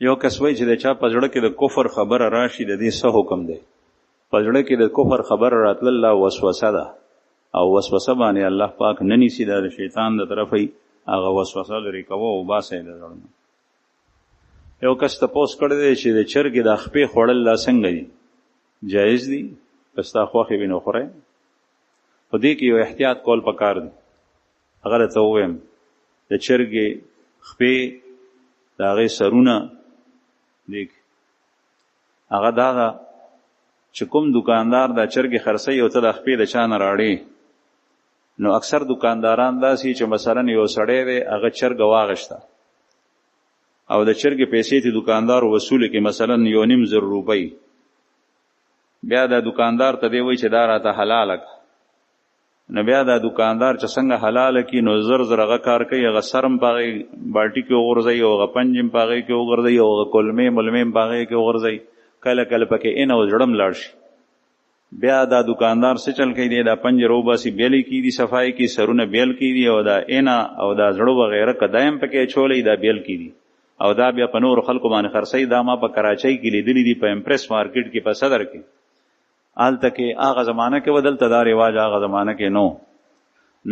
یو کس وایي چې د چا په زړه کې د کفر خبره راشي د دې څه حکم دی؟ په زړه کې د کفر خبره راتلل وسوسه ده، او وسوسه باندې الله پاک نه نیسي، دا د شیطان د طرفه هغه وسوسه لرې کوه او باسه یې د زړه نه. یو کس تپوس کړی دی چې د چرګې د خپې خوړل لا څنګه دي؟ جایز دي؟ که ستا خوښې وي نو خورئ. په دې کې یو احتیاط کول پکار دی. هغه درته ووایم د چرګې خپې د هغې سرونه هغه دا ده چې کوم دکاندار دا چرګې خرڅوي او ته د خپې د چا نه راړې، نو اکثر دکانداران داسې چې مثلا یو سړی دی هغه چرګه واغشته او د چرګې پیسې ته دکاندار وصول کې مثلا 1.5 روپۍ، بیا دا دکاندار ته دی وایي چې دا راته حلاله که، نو بیا دا دکاندار چې څنګه حلاله کي نو زر زر هغه کار کوي، هغه سرم په هغې بالټي کې وغورځوي او هغه پنجم په هغې کې وغورځوي او هغه کلمې ملمې په هغې کې وغورځوي، کله کله پکې ان او زړم لاړ شي. بیا دا دکاندار څه چل کوي دی، دا پنجې روباسي بیلې کېدي، صفای کې سرونه بیل کېدي او دا اینا او دا زړه وغیره که دایم پکې اچولی دا بیل کېدي او دا بیا په نورو خلکو باندې خرڅوي. دا ما په کراچۍ کې لیدلي دي، په امپریس مارکیټ کې، په صدر کې. هلته کې هغه زمانه کې و، دلته دا رواج هغه زمانه کې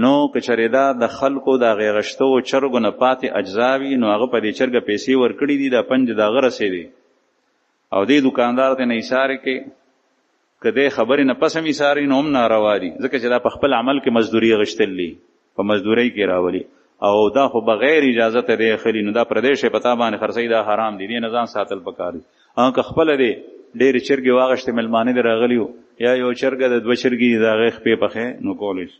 نو که چېرې دا د خلکو د هغې غشتو چرګو نه پاتې اجزا وي نو هغه په دې چرګه پیسې ورکړي دي، دا پنج د هغه رسېدي او دې دکاندار ته نه ایسارې کې، که دې خبرې نه پس هم ایسارې نو هم ناروا دي، ځکه چې دا په خپل عمل کې مزدوري غشتلی، په مزدورۍ کې راولي او دا خو بغیر اجازت دی خلی، نو دا پردیش په تا باندې خرڅوي، دا حرام دي، دې نه ځان ساتل پکار دي. که خپله دی ډېرې چرګې واغشتې مېلمانه دې راغلي وو، یا یو چرګه د 2 چرګې د هغې خپې پخې نو کولی شي.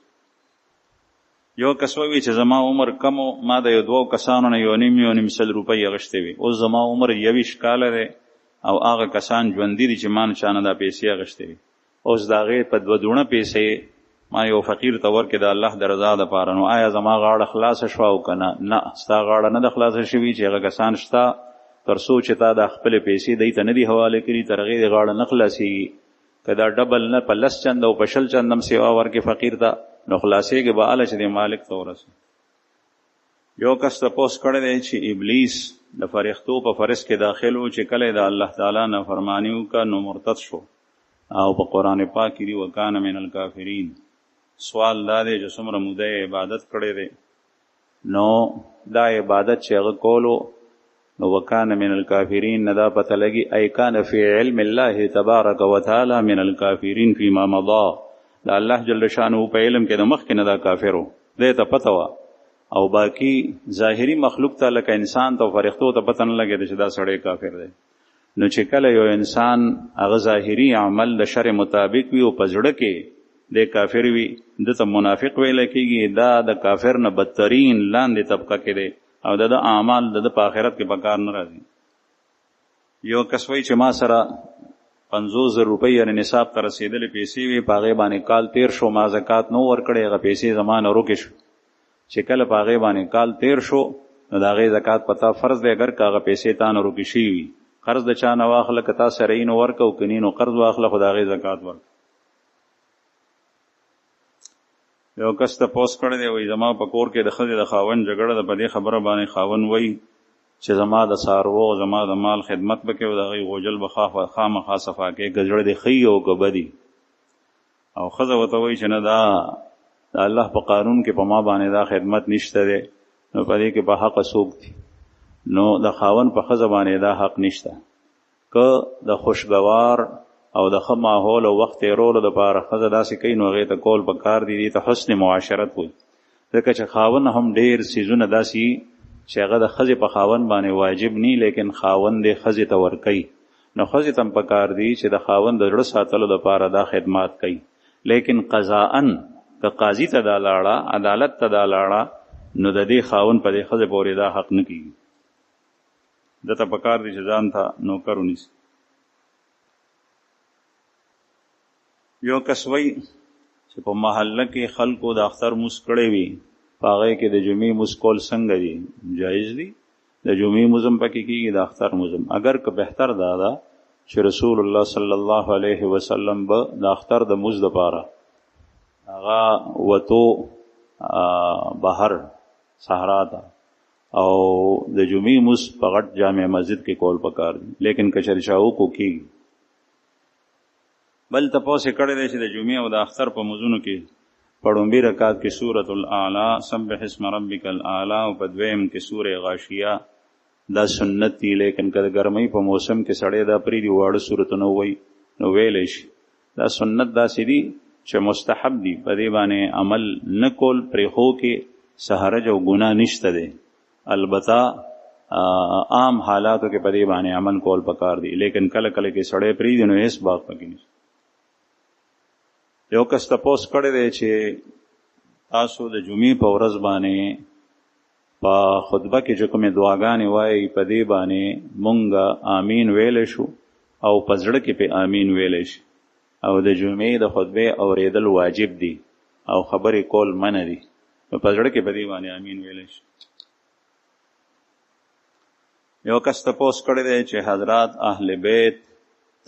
یو کس ووي چې زما عمر کم و، ما د یو 2 کسانو نه 1.5 روپۍ اغشتې وي، اوس زما عمر 21 کاله دی او هغه کسان ژوندي دي چې ما نه چا نه دا پیسې اغشتې وي، اوس د هغې په 2 دوڼه پیسې ما یو فقیر ته ورکې د الله د رضا دپاره، نو آیا زما غاړه خلاصه شوه او که نه؟ نه، ستا غاړه نه ده خلاصه شوي چې هغه کسان شته تر څو چې تا دا خپلې پیسې دی ته نه دي حواله کړي، تر هغې د غاړه نه خلاصېږي. که دا ډبل نه په 10 چنده او په 20 چنده هم سیوا ورکې فقیر ته نو خلاصېږي به هله چې د مالک ته ورسي. یو کس تپوس کړی دی چې ابلیس د فرښتو په فرض کې داخل و چې کله د الله تعالی نافرماني وکړه نو مرتد شو او په قرآن پاک کې دي وکانه من الکافرین. سوال دا دی چې څومره موده عبادت کړی دی، نو دا عبادت چې هغه کولو نو وکانه من الکافرین نه دا پته لګي ای کان فی علم الله تبارک وتعالی من الکافرین فیما مضا، دا الله جل شانه په علم کې د مخکې نه دا کافر و، دې ته پته وه، او باقی ظاهری مخلوق ته لکه انسان ته فرښتو ته پته نه لګېده چې دا سړی کافر دی. نو چې کله یو انسان هغه ظاهري عمل د شرع مطابق وي او په زړه کې د کافر وي، دته منافق ویلی کېږي، دا د کافر نه بدترین لاندې طبقه کې دی او د اعمال د په آخرت کې په کار نه راځي. یو کس وایي چې ما سره 50,000 روپۍ یعنې نصاب ته رسېدلې پیسې وي، په هغې باندې کال تېر شو، ما زکات نو ورکړی، هغه پیسې زما نه روکې شو. چې کله په هغې باندې کال تېر شو نو د هغې زکات په تا فرض دی، اګر که هغه پیسې تا نه روکې شوي وي. قرض د چا نه واخله، که تا سره یې نو ورکه او که نې نو قرض واخله، خو د هغې زکات ورکړه. یو کس تپوس کړی دی، وایي زما په کور کې د ښځې د خاوند جګړه ده، په دې خبره باندې خاوند وایي چې زما د څاروو زما د مال خدمت به کوي او د هغې غوجل به خامخا صفا کوي، که زړه دې ښه او که بدي. او ښځه ورته وایي چې نه، دا د الله په قانون کې په ما باندې دا خدمت نشته دی، نو په دې کې په حقه څوک دي؟ نو د خاوند په ښځه باندې دا حق نشته. که د خوشګوار او د ښه ماحول او وخت تېرولو دپاره ښځه داسې کوي نو هغې ته کول پکار دي، دې ته حسن معاشرت وایي. ځکه چې خاوند هم ډېر څیزونه داسې چې هغه د ښځې په خاوند باندې واجب نی، لیکن خاوند یې ښځې ته ورکوي، نو ښځې ته هم پکار دي چې د خاوند د زړه ساتلو دپاره دا خدمات کوي. لیکن قضاءً که قاضي ته دا لاړه، عدالت ته دا لاړه، نو د دې خاوند په دې ښځې پورې دا حق نه کېږي. دته پکار دی چې ځان ته نوکر ونیسي. یو کس وایي چې په محله کې خلکو د اختر مونځ کړی وي، په هغې کې د جمعې مونځ کول څنګه دي؟ جایز دي، د جمعې مونځ هم پکې کېږي، د اختر مونځ هم. اگر که بهتر دا ده چې رسول الله صلی الله علیه وسلم به د اختر د مونځ دپاره هغه وتو بهر صحرا ته او د جمعې مونځ په غټ جامع مسجد کې کول پکار دي، لیکن کچر چاو کو کېږي. بل تپوس یې کړی دی چې د جمعې او د اختر په مونځونو کې په ړومبي رکعت کې سورة الاعلی سبح اسم ربک الاعلی او په دویم کې سورة غاشیه دا سنت دي، لیکن که د ګرمۍ په موسم کې سړی دا پرېږدي واړه سورتونه ووایي نو ویلی شي. دا سنت داسې دي چې مستحب دي، په دې باندې عمل نه کول پرېښو کې څه حرج او ګناه نشته دی. البته عام حالاتو کې په دې باندې عمل کول پکار دي، لیکن کله کله کې سړی پرېږدي نو هېڅ باک پکې نشته. یو کس تپوس کړی دی چې تاسو د جمعې په ورځ باندې په خطبه کې چې کومې دعاګانې وایي په دې باندې مونږ آمین ویلی شو او په زړه کې پې آمین ویلی شي، او د جمعې د خطبې اورېدل واجب دي او خبرې کول منع دي، نو په زړه کې په دې باندې آمین ویلی شي. یو کس تپوس کړی دی چې حضرات اهل بیت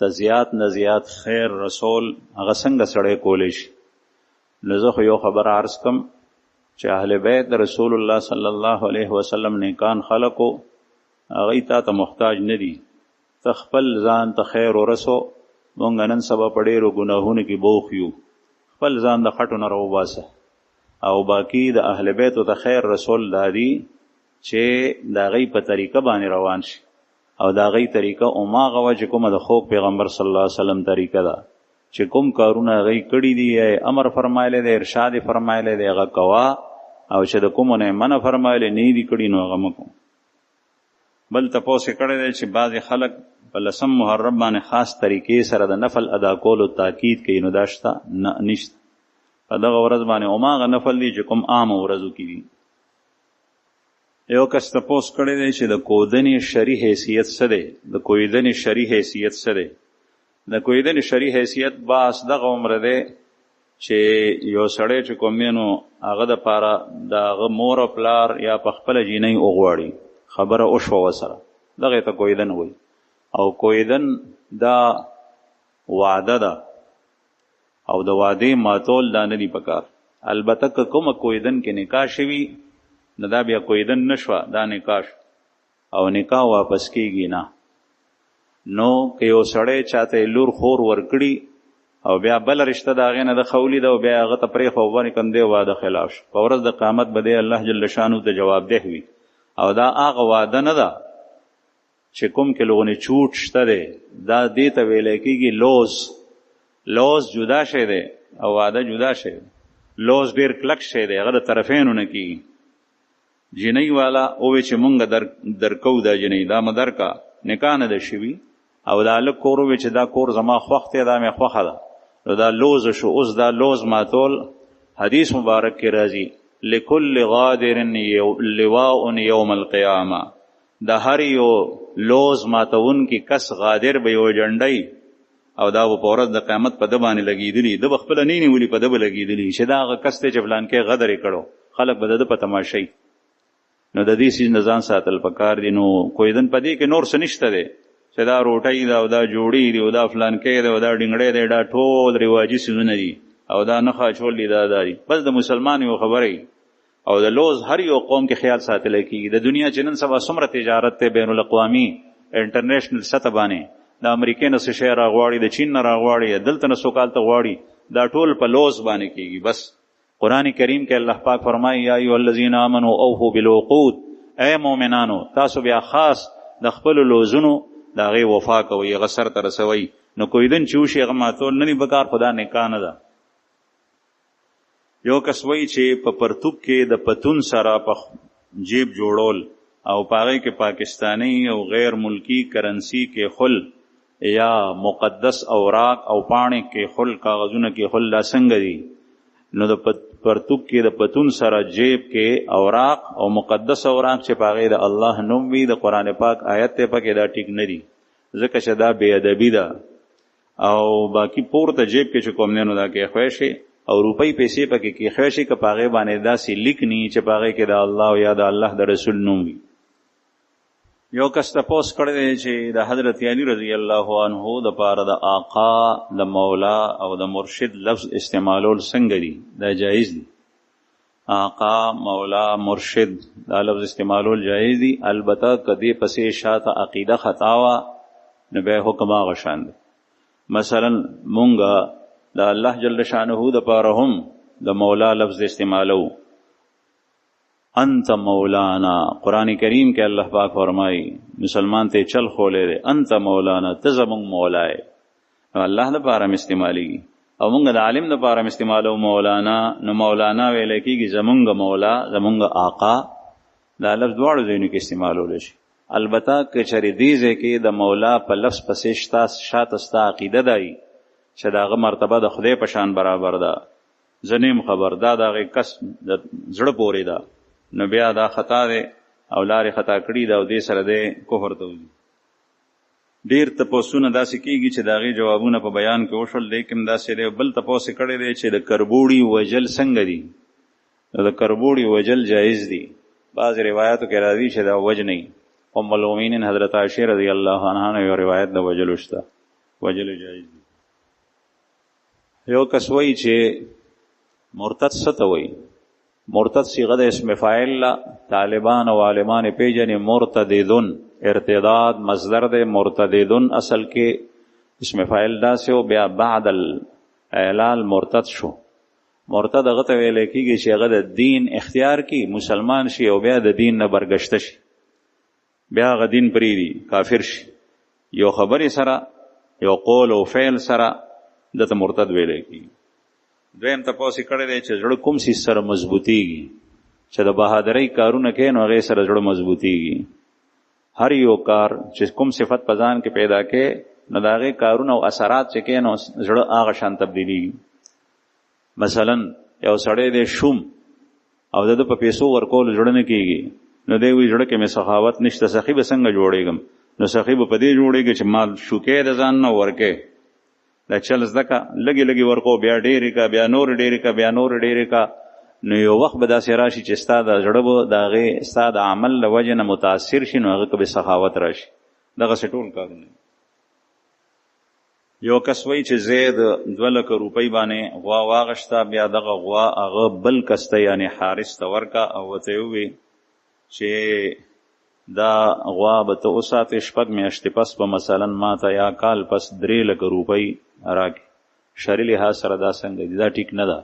ته زیات نه زیات خیر رسول هغه څنګه سړی کولی شي؟ نو زه خو یو خبر عرض کم چې اهل بیت د رسول الله صلی الله علیه وسلم نیکان خلقو هغوی تا ته محتاج نه دي، ته خپل ځان ته خیر ورسو. مونږ نن سبا په ډېرو ګناهونو کې بوخ یو، خپل ځان د خټو نه راوباسه او باقي د اهل بیتو ته خیر رسول دا دي چې د هغوی په طریقه باندې روان شي، او د هغوی طریقه هماغه وه چې کومه د خوږ پیغمبر صلی الله علیه وسلم طریقه ده چې کوم کارونه هغوی کړي دي، امر فرمایلی دی، ارشاد فرمایلی دی، هغه کوه، او چې د کومو نه منع فرمایلی نه دي کړي نو هغه مه کوم. بل تپوس یې کړی دی چې بعضې خلک په لسم محرم باندې خاص طریقې سره د نفل ادا کولو تاکید کوي، نو دا شته؟ نه، نشته. په دغه ورځ باندې هماغه نفل دی چې کوم عامو ورځو کې دي. یو کس تپوس کړی دی چې د کودنې شرعي حیثیت څه دی؟ د کویدنې شرعي حیثیت څه دی؟ د کویدنې شرعي حیثیت باس دغه عمره دی چې یو سړی چې کوم دی نو هغه دپاره د هغه مور او پلار یا په خپله جینۍ وغواړي، خبره وشوه ورسره، دغې ته کویدن وایي. او کویدن دا وعده ده او د وعدې ماتول دا نه دي پکار. البته که کومه کویدن کې نکاح شوي نو دا بیا کویدن نشوه، دا نکاح شو او نکاح واپس کیږي نه. نو که یو سړی چاته لور خور ورکړي او بیا بل رشته د هغې نه د خولی ده او بیا هغه ته پرېښو باندې کوم دی واده خلاف شو، په ورځ د قیامت به دی الله جل شانو ته جوابده وي. او دا هغه واده نه ده چې کوم کې لغونې چوټ شته دی، دا دې ته ویلی کېږي لوز. لوز جدا شی دی او واده جدا شی دی. لوز ډېر کلک شی دی، هغه د طرفینو نه کېږي. جنۍ والا ووی چې مونږ درکو دا جنۍ، دا مه درکه، نکاح نه ده شوي. او دا هلک کور ووی چې دا کور زما خوښ دی، دا مې خوښه ده، نو دا لوز شو. اوس دا لوز ماتول حدیث مبارک کې راځي لکل غادر لواء یوم القیامه، د هر یو لوز ماتون کې کس غادر به یو جنډی او دا به په ورځ د قیامت په ده باندې لګېدلي، ده به خپله نه نیولي، په ده به لګېدلي چې دا هغه کس دی چې فلانکې غدر یې کړو، خلک به د ده په تماشۍ. نو د دې څیز نه ځان ساتل پکار دي. نو کویدن په دې کې نور څه نشته دی چې دا روټۍ ده او دا جوړې دي او دا فلانکې ده او دا ډنګړی دی، دا ټول رواجي څیزونه دي او دا نښه اچول دي، دا دي بس د مسلمان یو خبره. او د لوز هر یو قوم کې خیال ساتلی کېږي. د دنیا چې نن سبا څومره تجارت دی بین الاقوامي انټرنیشنل سطح باندې، د امریکې نه څه شی راغواړي، د چین نه راغواړي، دلته نه څوک هلته غواړي، دا ټول په لوز باندې کېږي. بس قرآن کریم کې الله پاک فرمایي یا ایها الذین آمنوا اوفوا بالعقود، اے مؤمنانو تاسو بیا خاص د خپلو لوزونو د هغې وفا کوئ، هغه سر ته رسوئ. نو کویدن چې وشي هغه ماتول نه دي پکار، خو دا نکاح نه ده. یو کس وایي چې په پرتوب کې د پتون سره په جیب جوړول او په هغې کې پاکستانی او غیر ملکی کرنسی کې خل یا مقدس اوراق او پاڼې کې خل، کاغذونه کې خل، دا څنګه دي؟ نو د پرتوب کې د پتون سره جیب کې اوراق او مقدس اوراق چې په هغې د الله نوم وي، د قرآن پاک آیت دی پکې، دا ټیک نه دي، ځکه چې دا بې ادبي ده. او باقي پورته جیب کې چې کوم دی نو دا کېښوی شي او روپۍ پیسې پکې کېښوی شي که په هغې باندې داسې لیک ني چې په هغې کې د الله یا د الله د رسول نوم وي. یو کس تپوس کړی دی چې د حضرت علی رضی الله عنه د پاره د آقا، د مولا او د مرشد لفظ استعمالول څنګه دي؟ دا جایز دي؟ آقا مولا مرشد دا لفظ استعمالول جایز دی، البته کدی پسې شاته عقیده خطاوه نو بیا حکم هغه شان دی. مثلا مونږه د الله جل شانه د پاره هم د مولا لفظ استعمالو. انت مولانا، قرآن کریم کې الله پاک فرمایي مسلمان ته چل خولې دی، انت مولانا، ته زمونږ مولا یې. نو الله د پاره استعمالېږي او مونږ د عالم د پاره استعمالو مولانا. نو مولانا ویل کېږي زمونږ مولا، زمونږ آقا. دا لفظ دواړو ځایونو کې استعمالولی شي. البته که چېرې دې ځای کې د مولا په لفظ پسې شاته ستا عقیده دی چې د هغه مرتبه د خدای په شان برابر ده، زه نیم خبر، دا د هغې کس د زړه پورې ده، نو بیا دا خطا دی او لارې خطا کړي ده او دې سره دی کفر ته وځي. ډېر تپوسونه داسې کېږي چې د هغې جوابونه په بیان کې وشول، لیکن داسې دی بل تپوس یې کړی دی چې د کربوړي وجل څنګه دي. د کربوړي وجل جایز دي، بعض روایاتو کې راځي چې دا وجنئ. ام المؤمنین حضرت عائشہ رضی الله عنها نه یو روایت د وجلو شته، وجلو جایز دي. یو کس وایي چې مرتد څه ته وایي؟ مرتد صیغه د اسم فاعل لا، طالبان او عالمان پیژنې. مرتددن ارتداد مصدر د مرتددن اصل کې اسم فاعل داسې و، بیا بعد الاعلال مرتد شو. مرتد هغه ته ویل کېږي چې هغه د دین اختیار کی، مسلمان شي او بیا د دین نه برګشته شي، بیا هغه دین پرېږدي، کافر شي. یو خبرې سره، یو قول او فعل سره دته مرتد ویل کېږي. دویم تپوس یې کړی دی چې زړه کوم څیز سره مضبوطېږي، چې د بهادرۍ کارونه کوي نو هغې سره زړه مضبوطېږي. هر یو کار چې کوم صفت په ځان کې پیدا کوي نو د هغې کارونه او اثرات چې کوي نو زړه هغه شان تبدیلېږي. مثلا یو سړی دی شوم او د په پیسو ورکولو زړه نه کېږي، نو دی وایي زړه کې مې سخاوت نشته، سخي به څنګه جوړېږم؟ نو سخي به په دې جوړېږي چې مال شوکې د ځان نه ورکې، دا چل زده که، لږې لږې ورکو، بیا ډېرې که، بیا نور ډېرې که، بیا نور ډېرې که. نو یو وخت به داسې راشي چې ستا د زړه به د هغې ستا د عمل له وجې نه متاثر شي، نو هغه که به سخاوت راشي. دغسې ټول کارونه. یو کس وایي چې زید 2 لکه روپۍ باندې غوا واغشته، بیا دغه غوا هغه بل کس ته یعنې حارث ته ورکه او ورته یې وویې چې دا غوا به ته وساتې 6 میاشتې پس به مثلا ما ته یا کال پس 3 لکه روپۍ راکړي. شرعي لحاظ سره دا څنګه دي؟ دا ټیک نه ده،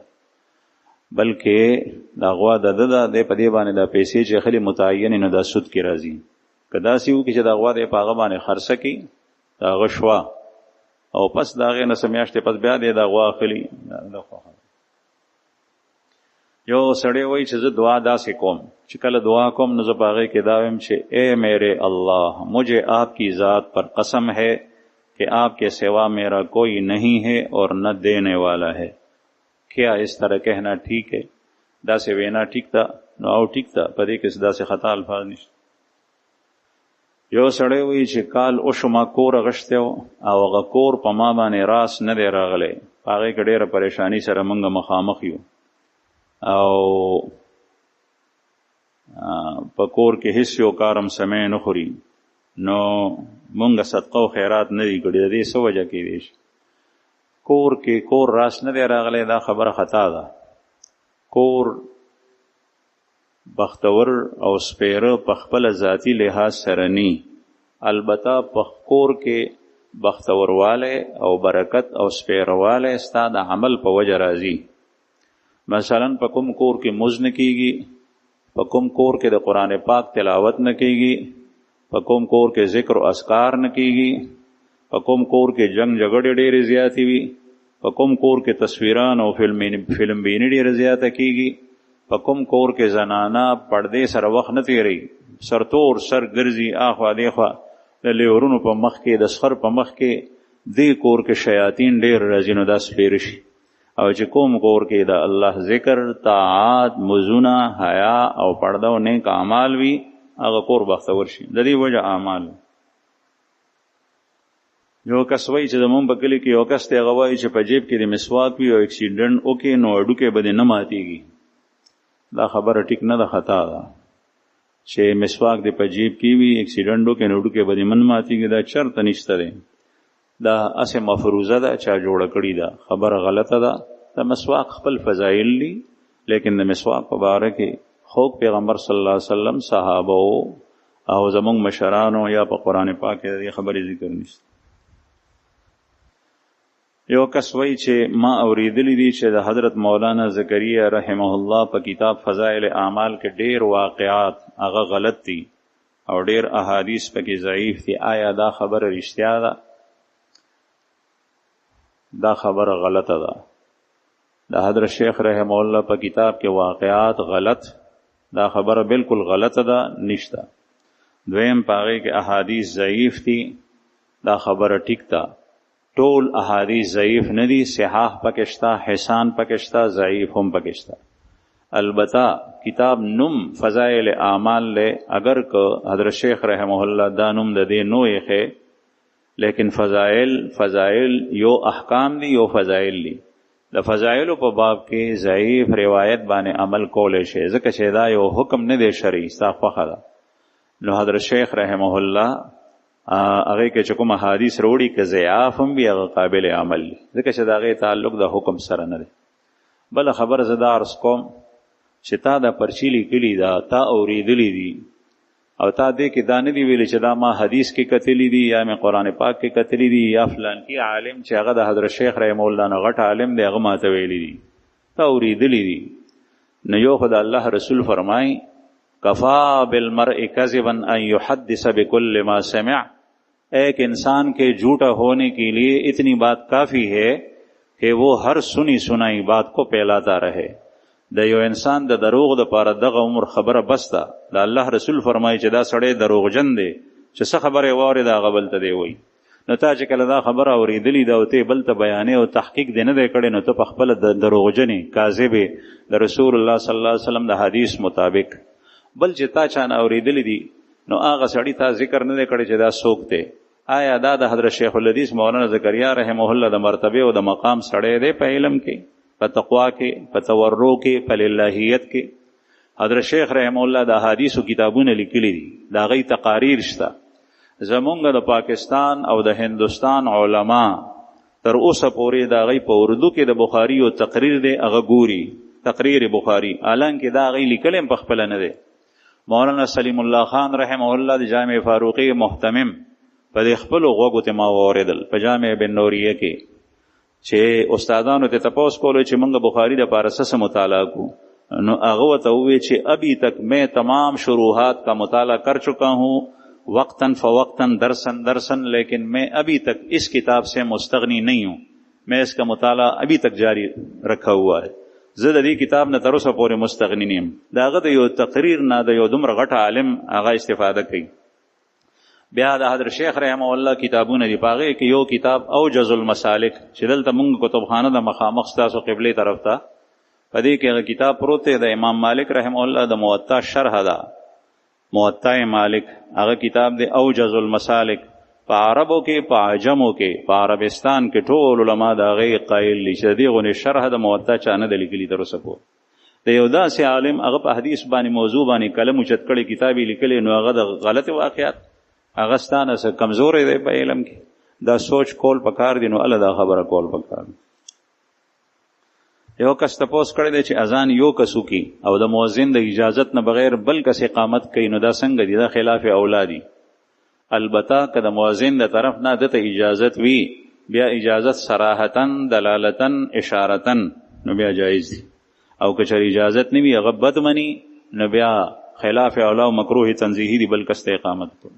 بلکې دا غوا د ده ده، دی په دې باندې دا پیسې چې خلي متعینې نو دا سود کې راځي. که داسې وکړي چې دا غوا دی په هغه باندې خرڅه کړي، د هغه شوه او پس د هغې نه څه میاشتې پس بیا دی دا غوا اخلي. یو سړی وایي چې زه دعا داسې کوم چې کله دعا کوم نو زه په هغې کې دا وایم چې اے میرے اللہ، مجھے آپ کی ذات پر قسم ہے کہ آپ کے سوا میرا کوئی نہیں ہے اور نہ دینے والا ہے. کیا اس طرح کہنا ٹھیک ہے؟ داسې وینا ټیک ده؟ نو او ټیک ده، په دې کې داسې خطا الفاظ نشته. یو سړی وایي چې کال وشو ما کور اغشتی و او هغه کور په ما باندې راس نه دی راغلی، په هغې کې ډېره پریشاني سره موږ مخامخ یو او په کور کې هیڅ یو کار هم سمی نه خوري، نو مونږ صدقه او خیرات نه دي کړي. د دې څه وجه کېدی شي؟ کور کې کور راس نه دی راغلی، دا خبره خطا ده. کور بختور او سپیره په خپل ذاتی لحاظ سره نی، البته په کور کې بختورواله او برکت او سپیرواله ستا د عمل په وجه راځي. مثلا په کوم کور کې مز نه کېږي، په کوم کور کې د قرآن پاک تلاوت نه کېږي، په کوم کور کې ذکر او اذکار نه کېږي، په کوم کور کې جنگ جګړې ډېرې زیاتې وي، په کوم کور کې تصویران او فلم بینی ډېره زیاته کېږي، په کوم کور کې زنانه پردې سره وخت نه تېروي، سرتور سر ګرځي اخوا دیخوا، د لیورونو په مخ کې، د سخر په مخ کې، دې کور کې شیاطین ډېر راځي، نو دا سپېره شي. او چې کوم کور کې د الله ذکر، طاعات، مزونه، حیا او پرده او نیک اعمال وي، هغه کور بختور شي. د دې وجه اعمال. یو کس وایي چې زمونږ په کلي کې یو کس دی، هغه وایي چې په جیب کې د مسواک وي او اکسیډنټ وکړي نو هډوکی به دې نه ماتېږي. دا خبره ټیک نه ده، خطا ده. چې مسواک دې په جیب کې وي، اکسیډنټ وکړي نو هډوکی به دې نه ماتېږي، دا چرته نشته دی. دا اسې مفروضه ده، چا جوړه کړې ده، خبره غلطه ده. د مسواک خپل فضایل دي، لیکن د مسواک په باره کې خو پیغمبر صلی الله علیه وسلم صحابه او زمونږ مشرانو یا په قرآن پاک کې د خبرې ذکر نشته. یو کس وایي چې ما اوریدلی دي چې د حضرت مولانا زکریا رحمه الله په کتاب فضائل اعمال کې ډیر واقعات هغه غلط دي او ډیر احادیث پکې ضعیف دي. آیا دا خبره رښتیا ده؟ دا خبره غلطه ده. د حضرت شیخ رحمه الله په کتاب کې واقعات غلط، دا خبره بالکل غلطه ده، نشته. دویم پاغه کې احادیث ضعیف دي، دا خبره ټیک ده. ټول احادیث ضعیف نه دي، صحاح پکشتا، حسان پکشتا، ضعیف هم پکشتا. البته کتاب نم فضائل اعمال له اگر که حضرت شیخ رحمه الله دا نم د دې نوې خې، لیکن فضائل یو احکام دي یو فضائل دي. د فضائل په باب کې ضعیف روایت باندې عمل کول شي ځکه چې دا یو حکم نه دی شرعي، صافه ده. نو حضرت شیخ رحمه الله هغه کې چې کوم حدیث وروړي که ضعیف هم وي هغه قابل عمل دي ځکه چې د هغې تعلق د حکم سره نه دی. بله خبره زه دا عرض کوم چې تا دا پرچی لیکلي ده، تا اورېدلی دي او تا دې کې دا نه دي ویلي چې دا ما حدیث کې کتلی دي یا مې قرآن پاک کې کتلی دي یا فلانکي عالم چې هغه د حضرت شیخ رحمه الله نه غټ عالم دی هغه ماته ویلي دي، تا اورېدلی دي. نو یو خو د الله رسول فرمایي کفا بالمرء کذبا ان یحدث بكل ما سمع، ایک انسان کے جھوٹا ہونے کے لیے اتنی بات کافی ہے کہ وہ ہر سنی سنائی بات کو پھیلاتا رہے. د یو انسان د دروغ د پاره دغه عمر خبره بستا. د الله رسول فرمایي چې دا سړی دروغجن دی چې څه خبره واره دا غبل ته دی وای. نو تا چې کله دا خبره اوریدلی دا او ته بل ته بیانې او تحقیق دی نه دی کړی نو ته په خپل د دروغجنې کاذب د رسول الله صلی الله علیه وسلم د حدیث مطابق بل چې تا چانه اوریدلی دی نو هغه سړی تا ذکر نه دی کړی چې دا څوک دی. آیا دا د حضرت شیخ الحدیث مولانا زکریا رحمه الله د مرتبه او د مقام سړی دی په علم کې، په تقوا کې، په تورع کې، په الہیت کې؟ حضرت شیخ رحمه الله د احادیثو کتابونه لیکلي دي، دا غي تقاریر شته. زمونږ د پاکستان او د هندوستان علما تر اوسه پورې دا غي په اردو کې د بخاری او تقریر دی هغه ګوري، تقریر بخاری، حالانکه دا غي لیکلم په خپل نه دی. مولانا سلیم الله خان رحمه الله د جامع فاروقی محتمم په د خپل غوږو ته ما واوریدل په جامع بن نوریه کې چې استادانو ته تپوس کولو چې موږ بخاری د پارسه مطالعه کو، نو هغه ته وی چې ابھی تک میں تمام شروحات کا مطالعہ کر چکا ہوں وقتاً فوقتاً درسن درسن، لیکن میں ابھی تک اس کتاب سے مستغنی نہیں ہوں، میں اس کا مطالعہ ابھی تک جاری رکھا ہوا ہے. زه د دې کتاب نه تر اوسه پورې مستغنی نیم. د هغه د یو تقریر نه د یو دومره غټ عالم هغه استفاده کوي. بیا د حضرت شیخ رحمه الله کتابونه دي، په هغې کې یو کتاب اوجز المسالک چې دلته مونږ کتابخانه د مخامخ ستاسو قبلې طرف ته په دې کې هغه کتاب پروت دی د امام مالک رحمه الله د موطا شرح ده، موطا مالک، هغه کتاب دی اوجز المسالک. په عربو کې، په عجمو کې، په عربستان کې ټول علما د هغې قایل دي چې د دې غونې شرح د موطا چا نه ده لیکلي تر اوسه پورې. د یو داسې عالم هغه په حدیث باندې موضوع باندې قلم اوچت کړی کتاب یې لیکلی، نو هغه د غلط واقعات هغه ستانه څه کمزوری دی په علم کې، دا سوچ کول پکار دی، نو الله دا خبره کول پکار دی. یو کس تپوس کړی دی چې اذان یو کس وکړي او د مؤذن د اجازت نه بغیر بل کس اقامت کوي، نو دا څنګه دی؟ دا خلاف اولا دی. البته که د مؤذن د طرف نه دته اجازت وي، بیا اجازت صراحتن دلالتن اشارتن نو بیا جایز دی، او که چېرې اجازت نه وي هغه بد مني نو بیا خلاف اولا او مکروه تنزیهی دی بل کس ته اقامت کوي.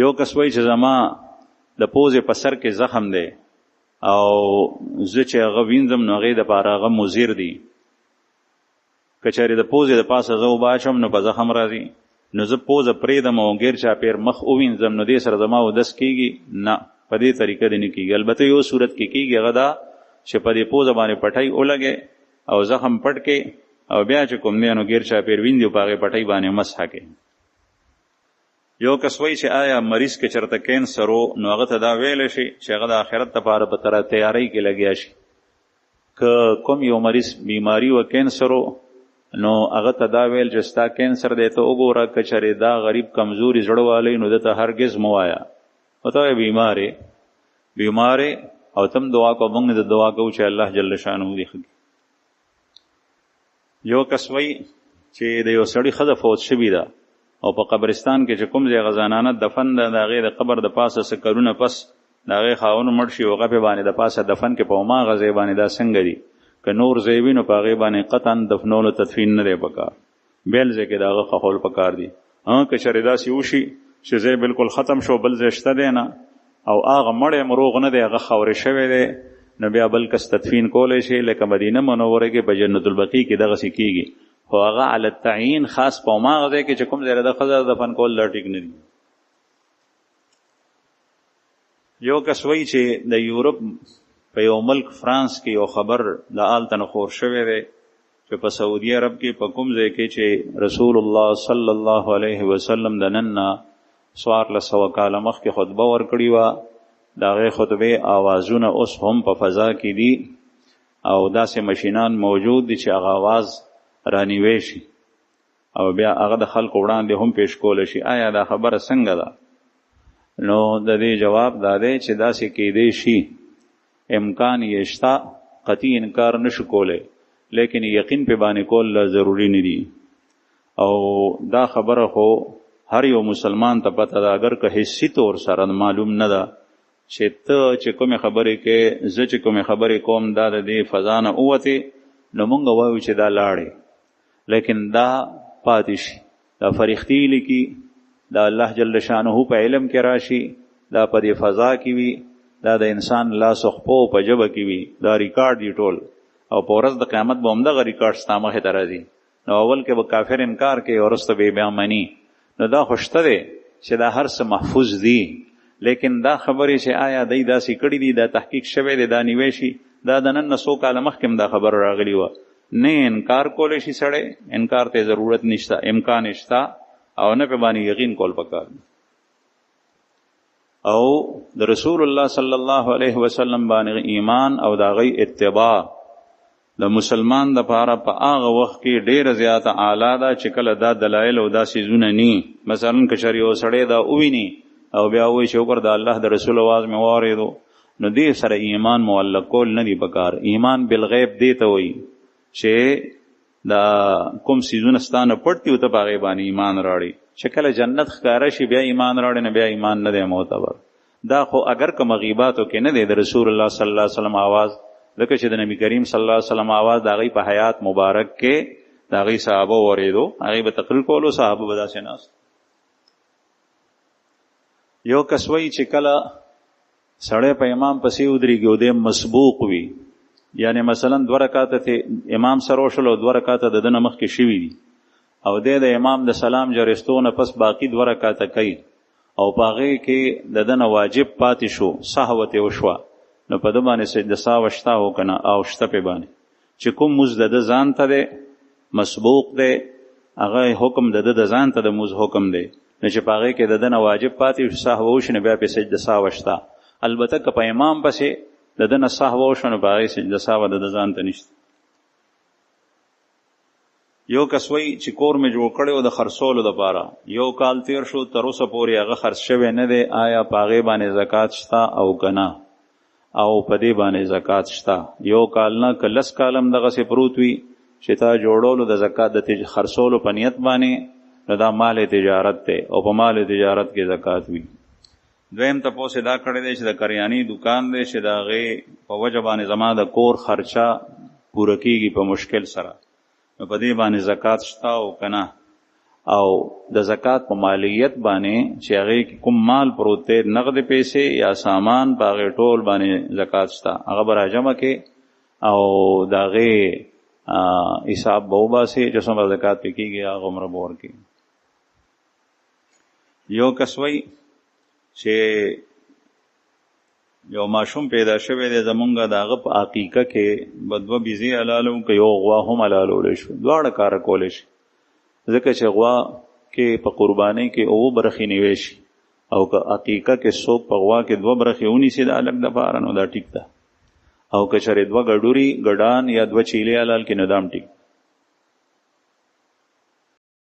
یو کس وایي چې زما د پوزې په سر کې زخم دی او زه چې هغه وینځم نو هغې دپاره هغه مضر دی، که چېرې د پوزې د پاسه زه اوبه اچوم نو په زخم راځي، نو زه پوزه پرېږدم او غیر چاپېر مخ ووینځم نو دې سره زما اودس کېږي؟ نه، په دې طریقه دې نه کېږي. البته یو صورت کې کېږي، هغه دا چې په دې پوزه باندې پټۍ ولګې او زخم پټ کې او بیا چې کوم دی نو غیر چاپېر وینځي او په هغې پټۍ باندې مسح کې. یو کس وایي چې آیا مریض کې چېرته کینسر و نو هغه ته دا ویلی شي چې هغه د آخرت دپاره په تیارۍ کې لګیا شي؟ که کوم یو مریض بیماری و کینسر و نو هغه ته دا ویل چې ستا کینسر دی ته وګوره، که چېرې دا غریب کمزوري زړه والی نو دته هرګز مه وایه، ورته وایه بیمارې او تم دعا کو، موږ د دعا کوو چې الله جل شانه دې ښه کړي. یو کس وی چې د یو سړي ښځه فوت شوې ده او په قبرستان کې چې کوم ځای غزانانه دفن ده د هغې د قبر د پاسه څه کلونه پس د هغې خاوند مړ شي هغه پې باندې د پاسه دفن کې په هماغه ځای باندې دا څنګه دي که نور ځای وي نو په هغې باندې قطعا دفنولو تدفین نه دی پکار بل ځای کې د هغه خښول پکار دي که چېرې داسې وشي چې ځای بلکل ختم شو بل ځای شته دی نه او هغه مړی مروغ نه دی هغه خاورې شوی دی نو بیا بل کس تدفین کولی شي لکه مدینه منوره کې په جنت البقیع کې دغسې کېږي خو هغه علی التعیین خاص په هماغه ځای کې چې کوم ځای د ښځه دفن کول دا ټیک نه دي یو کس وایي چې د یورپ په یو ملک فرانس کې یو خبر د هلته نه خور شوی دی چې په سعودي عرب کې په کوم ځای کې چې رسول الله صلی الله علیه وسلم د نن نه 1400 کاله مخکې خطبه ورکړې وه د هغې خطبې آوازونه اوس هم په فضا کې دي او داسې مشینان موجود دي چې هغه آواز رانیوی شي او بیا هغه د خلکو وړاندې هم پیش کولی شي آیا دا خبره څنګه ده نو د دې جواب دا دی چې داسې کیدی شي امکان یې شته قطعي انکار نشو کولی لیکن یقین په باندې کول ضروری نه دي او دا خبره خو هر یو مسلمان ته پته ده اگر که حسي طور سره معلوم نه ده چې ته چې کومې خبرې کې زه چې کومې خبرې کوم دا د دې فضا نه ووتې نو مونږ وایو چې دا لاړې لیکن دا پاتې شي دا فرښتې لیکي دا الله جل شانه په علم کې راشي دا په دې فضا کې وي دا د انسان لاس او خپو په ژبه کې وي دا ریکارډ دی ټول او په ورځ د قیامت به همدغه ریکارډ ستا مخې ته راځي نو اول کې به کافر انکار کوي او وروسته به بیا مني نو دا خو شته دی چې دا هر څه محفوظ دي لیکن دا خبرې چې آیا دی داسې کړي دي دا تحقیق شوی دی دا نیوی شي دا د نن نه 100 کاله مخکې هم دا خبره راغلې وه نه انکار کولی شي سړی انکار ته ضرورت نشته امکان شته او نه په باندې یقین کول پکار او د رسول الله صلی الله علیه وسلم باندې ایمان او د هغې اتباع د مسلمان دپاره په هغه وخت کې ډېره زیاته اعلی ده چې کله دا دلایل او دا څیزونه ني مثلا که چېرې یو سړی دا وویني او بیا وایي چې وګوره د الله د رسول اواز مې واورېدو نو دې سره ایمان معلق کول نه دي پکار ایمان بالغیب دې ته وایي چې دا کوم څیزونه ستا نه پټ دي او ته په هغې باندې ایمان راړي چې کله جنت ښکاره شي بیا ایمان راړي نه بیا ایمان نه دی معتبر دا خو اگر که مغیباتو کې نه دی د رسول الله صلی الله علیه وسلم آواز لکه چې د نبی کریم صلی الله علیه وسلم آواز د هغې په حیات مبارک کې د هغې صحابه واورېدو هغې به تقریر کولو صحابه به داسې ناست یو کس وایي چې کله سړی په امام پسې ودرېږي او دی مسبوق وي یعنی مثلا 2 رکعاته امام سره وشول او 2 رکعاته د ده نه مخکې شوي دي او دی د امام د سلام جرستو نه پس باقي 2 رکعاته کوي او په هغې کې د ده نه واجب پاتې شو سهو ترې وشوه نو په ده باندې سجده سهو شته او که نه او شته پې باندې چې کوم مونځ د ده ځان ته دی مسبوق دی هغه حکم د ده د ځان ته د مونځ حکم دی نو چې په هغې کې د ده نه واجب پاتې شو سهو وشي نو بیا پې سجده سهو شته البته که په امام پسې د ده نه سهو وشو نو په هغې سجده سهو د ده ځان ته نشته یو کس وایي چې کور مې جوړ کړی و د خرڅولو دپاره یو کال تیر شو تر اوسه پورې هغه خرڅ شوی نه دی آیا په هغې باندې زکات شته او که نه او په دې باندې زکات شته یو کال نه که 10 کال هم دغسې پروت وي چې تا جوړولو د زکات د خرڅولو په نیت باندې نو دا مال تجارت دی او په مال تجارت کې زکات وي دویم تپوس دا کړی دی چې د کریاني دکان دی چې د هغې په وجه باندې زما د کور خرچه پوره کېږي په مشکل سره نو په دې باندې زکات شته او که نه او د زکات په مالیت باندې چې هغې کې کوم مال پروت دی نقد پیسې یا سامان په هغې ټول باندې زکات شته هغه به راجمع کې او د هغې حساب به وباسي چې څومره زکات پې کېږي هغه عمره به ورکړي یو کس وایي چې یو ماشوم پیدا شوی دی زمونږ د هغه په عقیقه کې به 2 بیزې حلالو که یو غوا هم حلالولی شو دواړه کاره کولی شي ځکه چې غوا کې په قربانۍ کې 9 برخې نیوی شي او که عقیقه کې څوک په غوا کې 2 برخې ونیسي د هلک دپاره نو دا ټیک ده او که چېرې 2 ګډوري ګډان یا 2 چیلې حلال کې نو دا هم ټیک